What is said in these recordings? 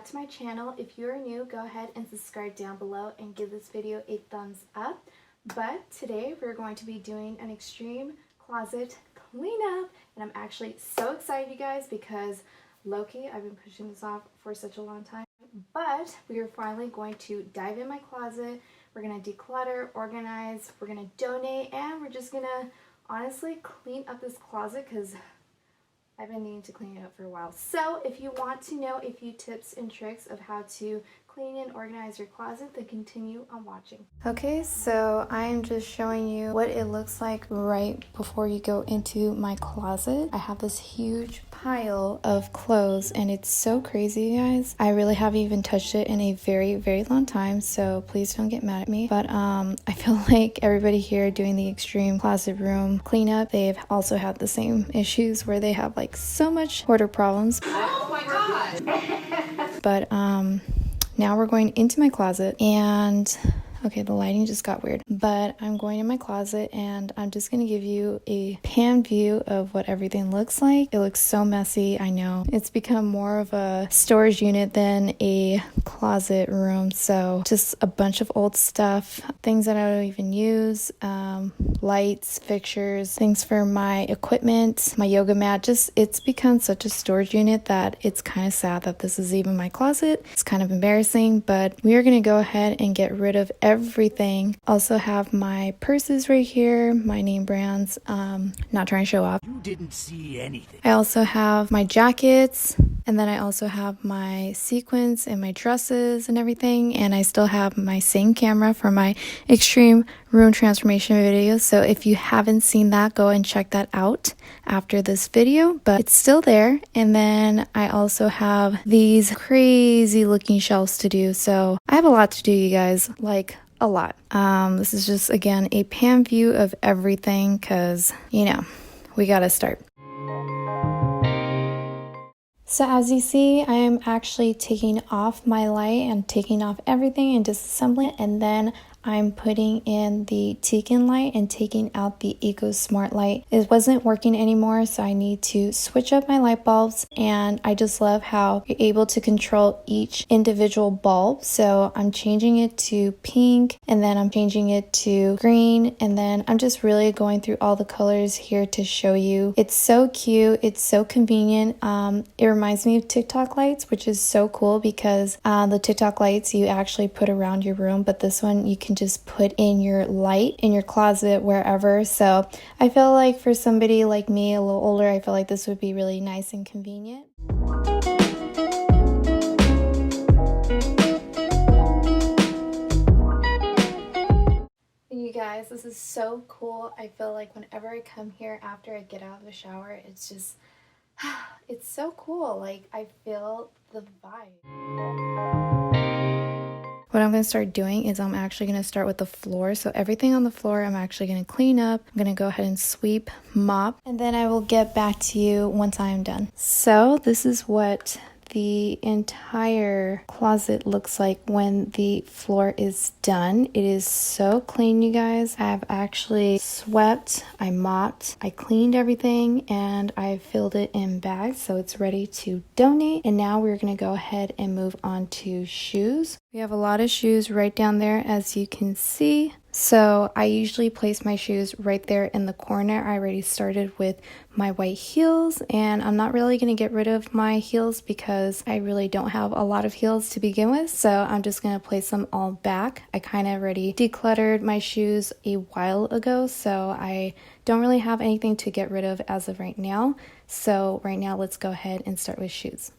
back to my channel. If you are new, go ahead and subscribe down below and give this video a thumbs up. But today we're going to be doing an extreme closet cleanup, and I'm actually so excited, you guys, because low-key I've been pushing this off for such a long time. But we are finally going to dive in my closet. We're going to declutter, organize, we're going to donate, and we're just going to honestly clean up this closet because I've been needing to clean it up for a while. So if you want to know a few tips and tricks of how to clean and organize your closet, then continue on watching. Okay, so I'm just showing you what it looks like right before you go into my closet. I have this huge pile of clothes and it's so crazy, you guys. I really haven't even touched it in a very long time, so please don't get mad at me. But I feel like everybody here doing the extreme closet room cleanup, they've also had the same issues where they have like so much hoarder problems. Oh my god. But now we're going into my closet, and okay, the lighting just got weird, but I'm going in my closet and I'm just going to give you a pan view of what everything looks like. It looks so messy, I know. It's become more of a storage unit than a closet room, so just a bunch of old stuff, things that I don't even use, lights, fixtures, things for my equipment, my yoga mat. Just, it's become such a storage unit that it's kind of sad that this is even my closet. It's kind of embarrassing, but we are going to go ahead and get rid of everything. Also have my purses right here, my name brands, not trying to show off. You didn't see anything. I also have my jackets, and then I also have my sequins and my dresses and everything, and I still have my same camera for my extreme room transformation video. So if you haven't seen that, go and check that out after this video, but it's still there. And then I also have these crazy looking shelves to do, so I have a lot to do, you guys, like a lot. This is just, again, a pan view of everything because, you know, we gotta start. So as you see, I am actually taking off my light and taking off everything and disassembling it, and then I'm putting in the Tegan light and taking out the Eco Smart light. It wasn't working anymore, so I need to switch up my light bulbs, and I just love how you're able to control each individual bulb. So I'm changing it to pink, and then I'm changing it to green, and then I'm just really going through all the colors here to show you. It's so cute, it's so convenient. It reminds me of TikTok lights, which is so cool because the TikTok lights you actually put around your room, but this one you can just put in your light in your closet, wherever. So I feel like for somebody like me, a little older, I feel like this would be really nice and convenient. You guys, this is so cool. I feel like whenever I come here after I get out of the shower, it's just it's so cool. Like, I feel the vibe. What I'm going to start doing is I'm actually going to start with the floor. So everything on the floor I'm actually going to clean up. I'm going to go ahead and sweep, mop, and then I will get back to you once I am done. So this is what the entire closet looks like when the floor is done. It is so clean, you guys. I've actually swept, I mopped, I cleaned everything, and I filled it in bags so it's ready to donate. And now we're going to go ahead and move on to shoes. We have a lot of shoes right down there, as you can see. So I usually place my shoes right there in the corner. I already started with my white heels, and I'm not really going to get rid of my heels because I really don't have a lot of heels to begin with. So I'm just going to place them all back. I kind of already decluttered my shoes a while ago, so I don't really have anything to get rid of as of right now. So right now, let's go ahead and start with shoes.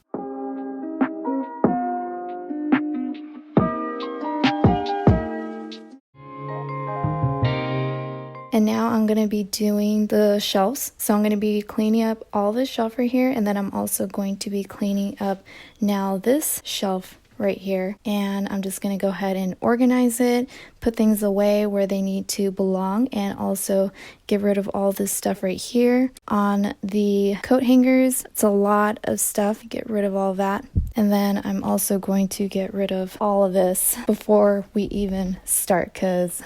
And now I'm going to be doing the shelves. So I'm going to be cleaning up all this shelf right here. And then I'm also going to be cleaning up now this shelf right here. And I'm just going to go ahead and organize it, put things away where they need to belong, and also get rid of all this stuff right here. On the coat hangers, it's a lot of stuff. Get rid of all that. And then I'm also going to get rid of all of this before we even start, because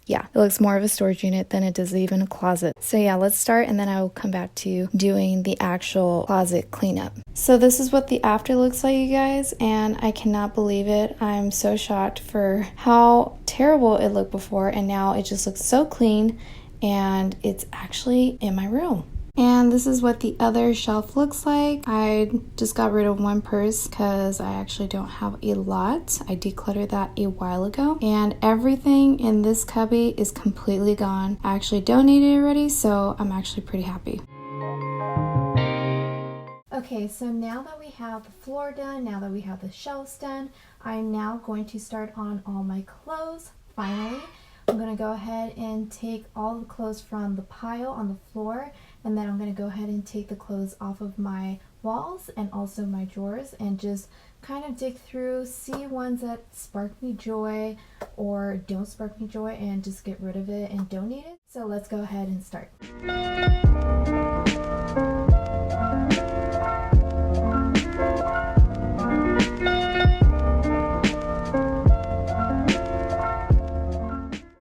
yeah, it looks more of a storage unit than it does even a closet. So yeah, let's start and then I will come back to doing the actual closet cleanup. So this is what the after looks like, you guys, and I cannot believe it. I'm so shocked for how terrible it looked before, and now it just looks so clean and it's actually in my room. And this is what the other shelf looks like. I just got rid of one purse because I actually don't have a lot. I decluttered that a while ago. And everything in this cubby is completely gone. I actually donated it already, so I'm actually pretty happy. Okay, so now that we have the floor done, now that we have the shelves done, I'm now going to start on all my clothes, finally. I'm going to go ahead and take all the clothes from the pile on the floor, and then I'm going to go ahead and take the clothes off of my walls and also my drawers and just kind of dig through, see ones that spark me joy or don't spark me joy, and just get rid of it and donate it. So let's go ahead and start.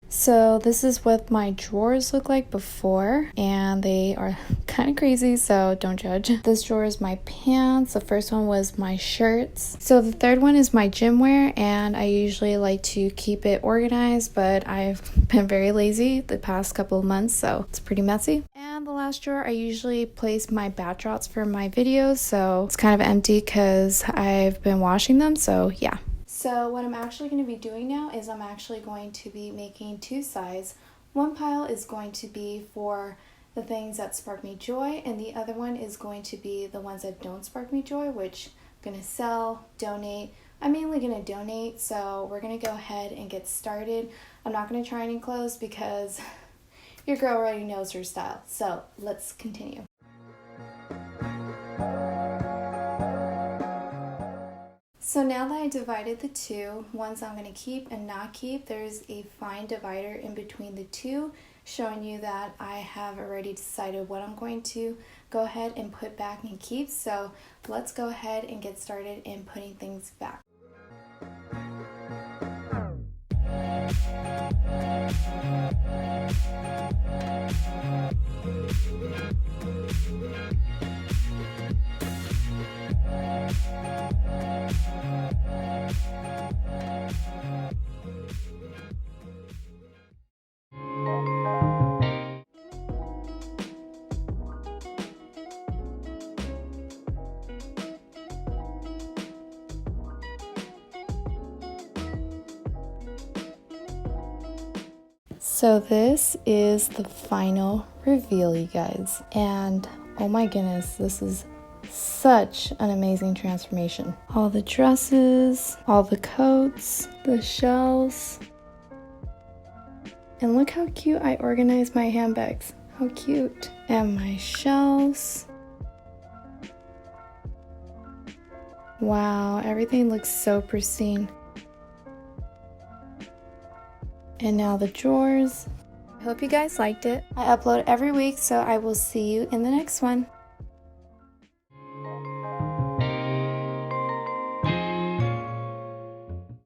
So this is what my drawers look like before, and they are kind of crazy, so don't judge. This drawer is my pants. The first one was my shirts. So the third one is my gym wear, and I usually like to keep it organized, but I've been very lazy the past couple of months, so it's pretty messy. And the last drawer, I usually place my backdrops for my videos, so it's kind of empty because I've been washing them, so yeah. So what I'm actually going to be doing now is I'm actually going to be making two sides. One pile is going to be for the things that spark me joy, and the other one is going to be the ones that don't spark me joy, which I'm going to sell, donate. I'm mainly going to donate, so we're going to go ahead and get started. I'm not going to try any clothes because your girl already knows her style. So let's continue. So now that I divided the two, ones I'm going to keep and not keep, there's a fine divider in between the two, showing you that I have already decided what I'm going to go ahead and put back and keep. So let's go ahead and get started in putting things back. So this is the final reveal, you guys, and oh my goodness, this is such an amazing transformation. All the dresses, all the coats, the shelves, and look how cute I organized my handbags. How cute. And my shelves. Wow, everything looks so pristine. And now the drawers. I hope you guys liked it. I upload every week, so I will see you in the next one.